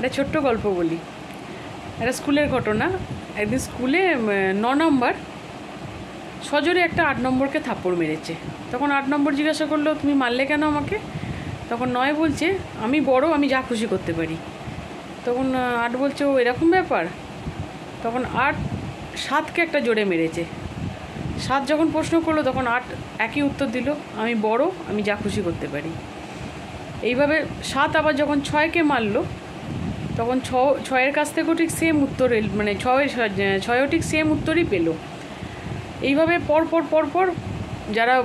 একটা ছোট্ট গল্প বলি। একটা স্কুলের ঘটনা। একদিন স্কুলে 9 নম্বর সজোরে একটা 8 নম্বরকে থাপ্পড় মেরেছে। তখন 8 নম্বর জিজ্ঞাসা করলো, তুমি মারলে কেন আমাকে? তখন 9 বলছে, আমি বড়, আমি যা খুশি করতে পারি। তখন 8 বলছে, ও এরকম ব্যাপার? তখন 8 7কে একটা জোরে মেরেছে। 7 যখন প্রশ্ন করলো তখন 8 একই উত্তর দিল, আমি বড়, আমি যা খুশি করতে পারি। এইভাবে 7 আবার যখন 6কে মারলো তখন 6-এর কাছ থেকেও ঠিক সেম উত্তর, মানে 6ও ঠিক সেম উত্তরই পেল। এইভাবে পরপর যারা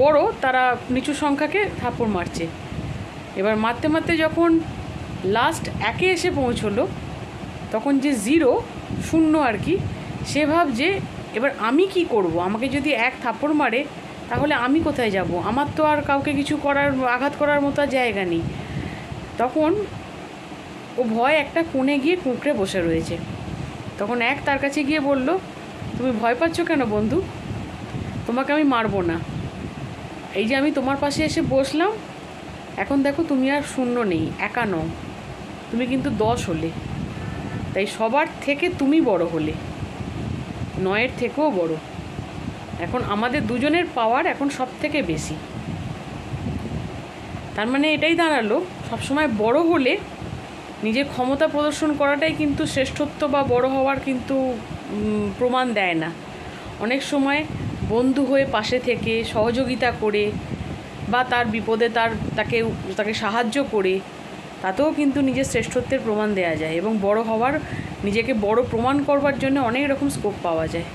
বড় তারা নিচু সংখ্যাকে থাপ্পড় মারছে। এবার মারতে মারতে যখন লাস্ট 1-এ এসে পৌঁছলো তখন যে 0 আর কি, সে ভাবছে এবার আমি কি করব? আমাকে যদি 1 থাপ্পড় মারে তাহলে আমি কোথায় যাব? আমার তো আর কাউকে কিছু করার, আঘাত করার মতো জায়গা নেই। তখন ও ভয় একটা কোণে গিয়ে কুঁকড়ে বসে রয়েছে। তখন 1 তার কাছে গিয়ে বলল, তুমি ভয় পাচ্ছ কেন বন্ধু? তোমাকে আমি মারবো না। এই যে আমি তোমার পাশে এসে বসলাম, এখন দেখো তুমি আর 0 নেই, একা নও, তুমি কিন্তু 10 হলে। তাই সবার থেকে তুমি বড় হলে, 9-এর থেকেও বড়। এখন আমাদের দুজনের পাওয়ার এখন সব থেকে বেশি। তার মানে এটাই দাঁড়ালো, সবসময় বড় হলে নিজের ক্ষমতা প্রদর্শন করাটাই কিন্তু শ্রেষ্ঠত্ব বা বড় হওয়ার কিন্তু প্রমাণ দেয় না। অনেক সময় বন্ধু হয়ে পাশে থেকে সহযোগিতা করে বা তার বিপদে তাকে সাহায্য করে তাতেও কিন্তু নিজের শ্রেষ্ঠত্বের প্রমাণ দেওয়া যায়। এবং বড় হওয়ার, নিজেকে বড় প্রমাণ করবার জন্য অনেক রকম স্কোপ পাওয়া যায়।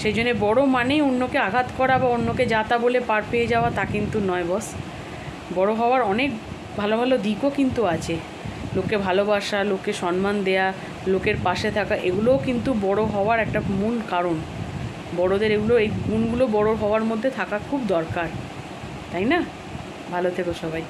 সেই জন্য বড় মানেই অন্যকে আঘাত করা বা অন্যকে যাতা বলে পার পেয়ে যাওয়া তা কিন্তু নয় বস। বড় হওয়ার অনেক ভালো ভালো দিকও কিন্তু আছে। লোককে ভালোবাসা, লোককে সম্মান দেয়া, লোকের পাশে থাকা, এগুলোও কিন্তু বড় হওয়ার একটা মূল কারণ। বড়দের এগুলো, এই গুণগুলো বড় হওয়ার মধ্যে থাকা খুব দরকার, তাই না? ভালো থেকো সবাই।